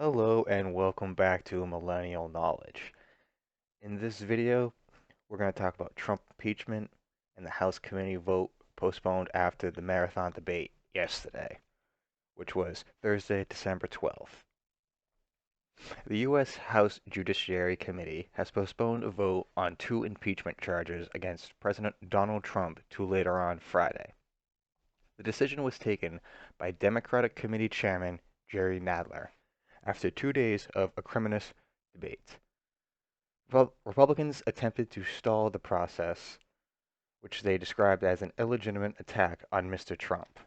Hello and welcome back to Millennial Knowledge. In this video, we're going to talk about Trump impeachment and the House committee vote postponed after the marathon debate yesterday, which was Thursday, December 12th. The U.S. House Judiciary Committee has postponed a vote on two impeachment charges against President Donald Trump to later on Friday. The decision was taken by Democratic Committee Chairman Jerry Nadler after 2 days of acrimonious debate. Republicans attempted to stall the process, which they described as an illegitimate attack on Mr. Trump.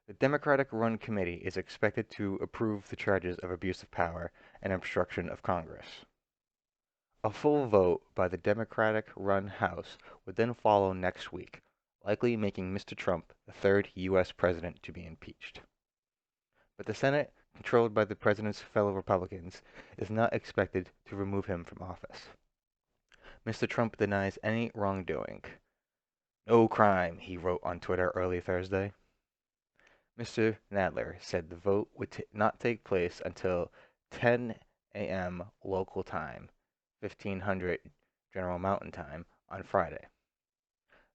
The Democratic-run committee is expected to approve the charges of abuse of power and obstruction of Congress. A full vote by the Democratic-run House would then follow next week, likely making Mr. Trump the third U.S. president to be impeached. But the Senate, controlled by the president's fellow Republicans, is not expected to remove him from office. Mr. Trump denies any wrongdoing. No crime, he wrote on Twitter early Thursday. Mr. Nadler said the vote would not take place until 10 a.m. local time, 1500 General Mountain Time, on Friday.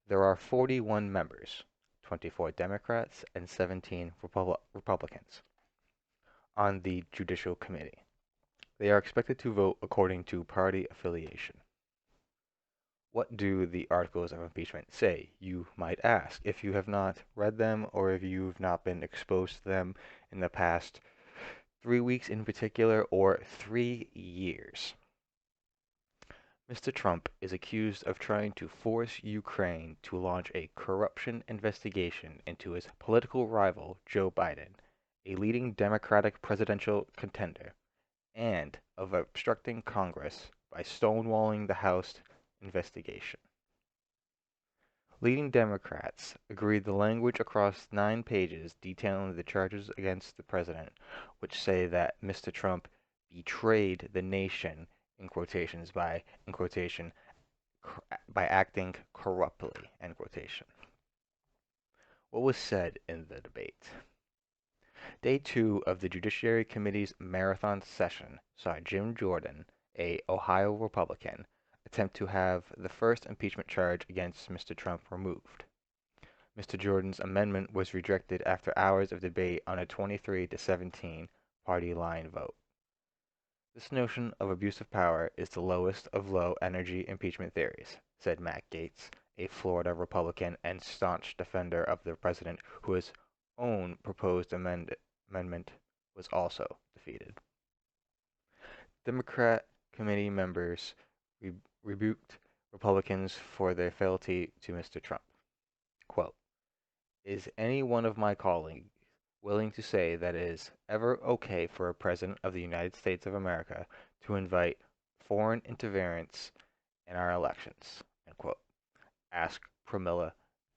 There are 41 members, 24 Democrats and 17 Republicans, on the Judicial Committee. They are expected to vote according to party affiliation. What do the articles of impeachment say, you might ask, if you have not read them or if you've not been exposed to them in the past 3 weeks in particular or 3 years? Mr. Trump is accused of trying to force Ukraine to launch a corruption investigation into his political rival, Joe Biden, a leading Democratic presidential contender, and of obstructing Congress by stonewalling the House investigation. Leading Democrats agreed the language across 9 pages detailing the charges against the president, which say that Mr. Trump betrayed the nation in quotations by acting corruptly, end quotation. What was said in the debate? Day 2 of the Judiciary Committee's marathon session saw Jim Jordan, a Ohio Republican, attempt to have the first impeachment charge against Mr. Trump removed. Mr. Jordan's amendment was rejected after hours of debate on a 23-17 party line vote. This notion of abuse of power is the lowest of low-energy impeachment theories, said Matt Gaetz, a Florida Republican and staunch defender of the president whose own proposed amendment was also defeated. Democrat committee members rebuked Republicans for their fealty to Mr. Trump. Quote, "Is any one of my colleagues willing to say that it is ever okay for a president of the United States of America to invite foreign interference in our elections?" End quote. Asked Pramila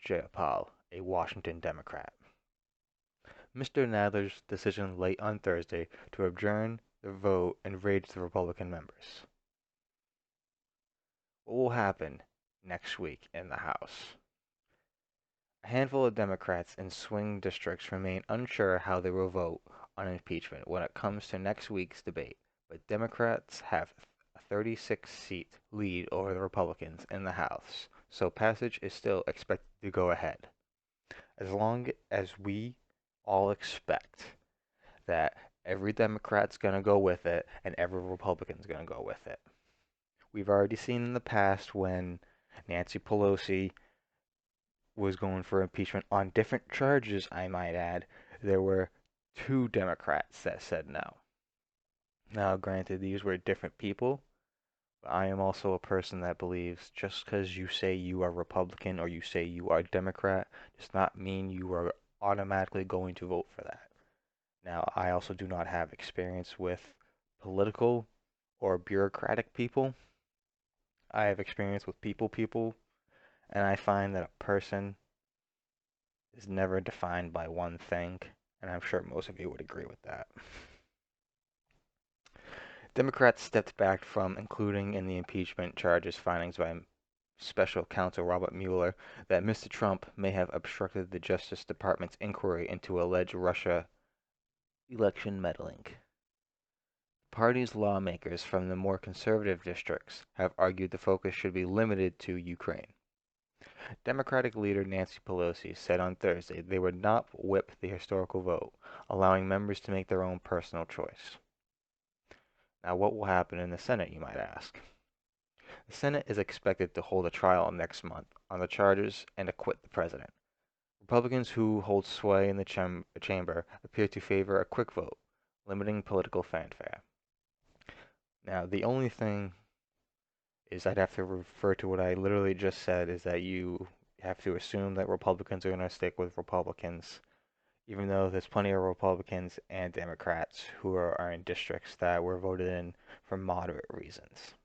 Jayapal, a Washington Democrat. Mr. Nadler's decision late on Thursday to adjourn the vote enraged the Republican members. What will happen next week in the House? A handful of Democrats in swing districts remain unsure how they will vote on impeachment when it comes to next week's debate, but Democrats have a 36-seat lead over the Republicans in the House, so passage is still expected to go ahead. As long as we all expect that every Democrat's going to go with it and every Republican's going to go with it. We've already seen in the past when Nancy Pelosi was going for impeachment on different charges, I might add, there were 2 Democrats that said no. Now, granted, these were different people, but I am also a person that believes just because you say you are Republican or you say you are Democrat does not mean you are automatically going to vote for that. Now, I also do not have experience with political or bureaucratic people. I have experience with people, and I find that a person is never defined by one thing, and I'm sure most of you would agree with that. Democrats stepped back from including in the impeachment charges findings by Special Counsel Robert Mueller that Mr. Trump may have obstructed the Justice Department's inquiry into alleged Russia election meddling. Party's lawmakers from the more conservative districts have argued the focus should be limited to Ukraine. Democratic leader Nancy Pelosi said on Thursday they would not whip the historical vote, allowing members to make their own personal choice. Now, what will happen in the Senate, you might ask? The Senate is expected to hold a trial next month on the charges and acquit the president. Republicans who hold sway in the chamber appear to favor a quick vote, limiting political fanfare. Now, the only thing is I'd have to refer to what I literally just said, is that you have to assume that Republicans are going to stick with Republicans, even though there's plenty of Republicans and Democrats who are in districts that were voted in for moderate reasons.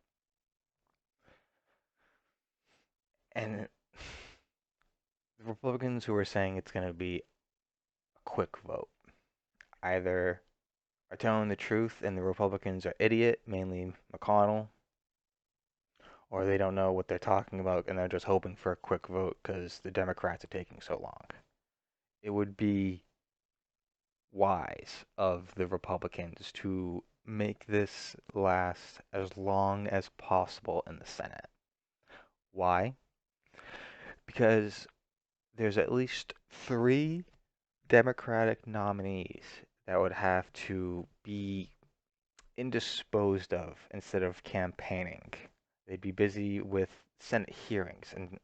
And the Republicans who are saying it's going to be a quick vote either are telling the truth and the Republicans are idiot, mainly McConnell, or they don't know what they're talking about and they're just hoping for a quick vote because the Democrats are taking so long. It would be wise of the Republicans to make this last as long as possible in the Senate. Why? Because there's at least three Democratic nominees that would have to be indisposed of instead of campaigning. They'd be busy with Senate hearings and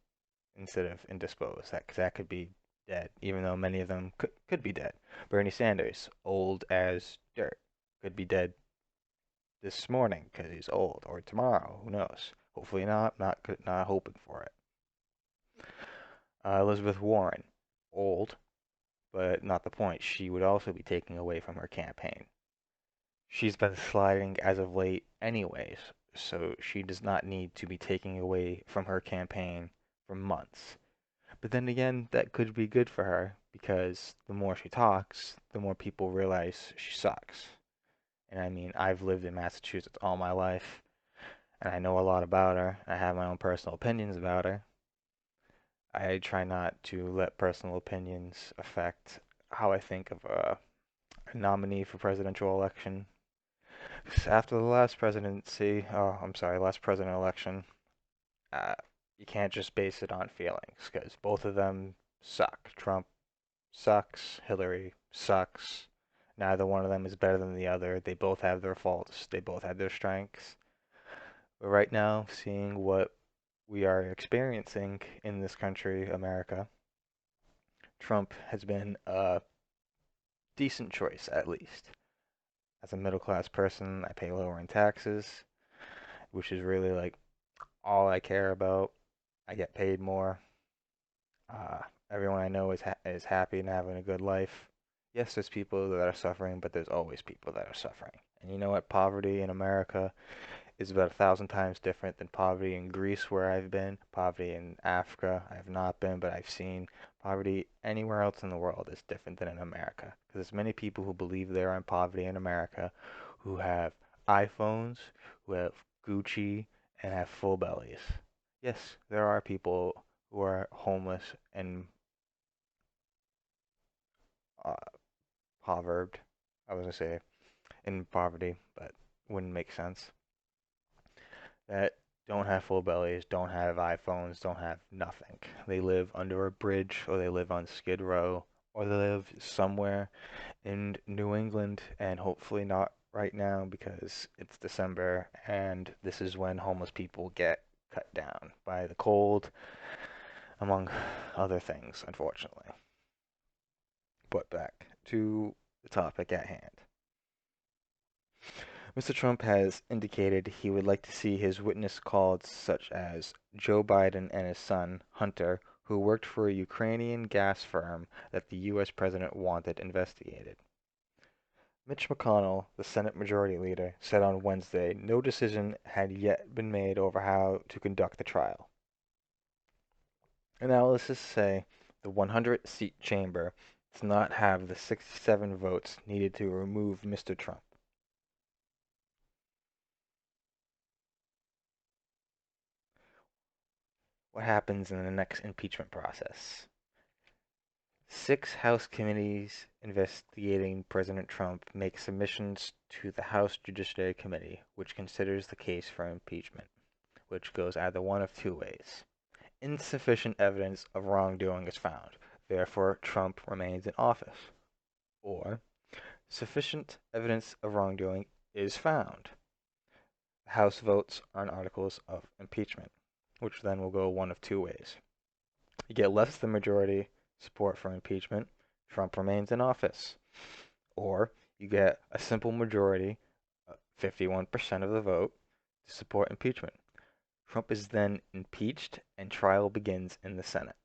instead of indisposed. That could be dead, even though many of them could be dead. Bernie Sanders, old as dirt, could be dead this morning because he's old, or tomorrow. Who knows? Hopefully not. Not hoping for it. Elizabeth Warren, old, but not the point. She would also be taking away from her campaign. She's been sliding as of late, anyways, so she does not need to be taking away from her campaign for months. But then again, that could be good for her because the more she talks, the more people realize she sucks. And I mean, I've lived in Massachusetts all my life, and I know a lot about her. I have my own personal opinions about her. I try not to let personal opinions affect how I think of a nominee for presidential election. 'Cause after the last presidency, oh, I'm sorry, last president election, uh, you can't just base it on feelings because both of them suck. Trump sucks. Hillary sucks. Neither one of them is better than the other. They both have their faults. They both have their strengths. But right now, seeing what we are experiencing in this country, America, Trump has been a decent choice, at least. As a middle class person, I pay lower in taxes, which is really like all I care about. I get paid more. Uh, Everyone I know is happy and having a good life. Yes, there's people that are suffering, but there's always people that are suffering. And you know what? Poverty in America is about 1,000 times different than poverty in Greece, where I've been, poverty in Africa. I have not been, but I've seen poverty anywhere else in the world is different than in America. Because there's many people who believe they're in poverty in America who have iPhones, who have Gucci, and have full bellies. Yes, there are people who are homeless and uh, povered. I was gonna say in poverty, but wouldn't make sense. That don't have full bellies, don't have iPhones, don't have nothing. They live under a bridge, or they live on Skid Row, or they live somewhere in New England, and hopefully not right now because it's December, and this is when homeless people get cut down by the cold, among other things, unfortunately. But back to the topic at hand. Mr. Trump has indicated he would like to see his witness called, such as Joe Biden and his son, Hunter, who worked for a Ukrainian gas firm that the U.S. president wanted investigated. Mitch McConnell, the Senate Majority Leader, said on Wednesday no decision had yet been made over how to conduct the trial. Analysts say the 100-seat chamber does not have the 67 votes needed to remove Mr. Trump. What happens in the next impeachment process? 6 House committees investigating President Trump make submissions to the House Judiciary Committee, which considers the case for impeachment, which goes either one of two ways. Insufficient evidence of wrongdoing is found, therefore Trump remains in office. Or, sufficient evidence of wrongdoing is found. The House votes on articles of impeachment, which then will go one of two ways. You get less than majority support for impeachment, Trump remains in office. Or you get a simple majority, 51% of the vote, to support impeachment. Trump is then impeached and trial begins in the Senate.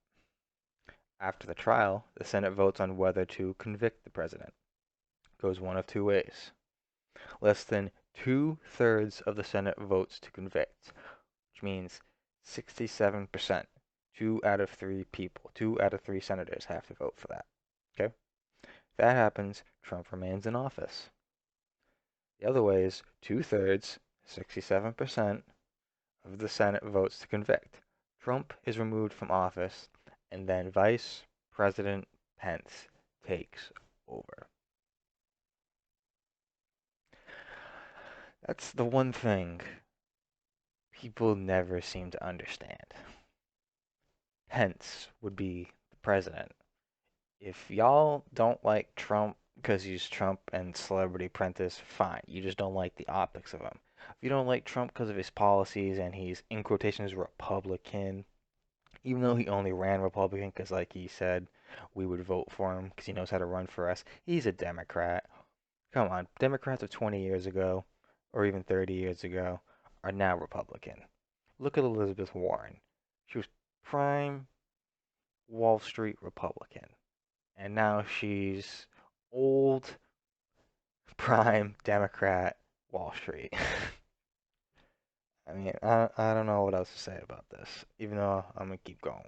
After the trial, the Senate votes on whether to convict the president. It goes one of two ways. Less than 2/3 of the Senate votes to convict, which means 67%. 2 out of 3 senators have to vote for that. Okay? If that happens, Trump remains in office. The other way is 2/3, 67% of the Senate votes to convict. Trump is removed from office, and then Vice President Pence takes over. That's the one thing people never seem to understand. Pence would be the president. If y'all don't like Trump because he's Trump and Celebrity Apprentice, fine. You just don't like the optics of him. If you don't like Trump because of his policies and he's, in quotations, Republican, even though he only ran Republican because, like he said, we would vote for him because he knows how to run for us, he's a Democrat. Come on, Democrats of 20 years ago, or even 30 years ago, are now Republican. Look at Elizabeth Warren. She was prime Wall Street Republican. And now she's old, prime Democrat Wall Street. I mean, I don't know what else to say about this, even though I'm gonna keep going.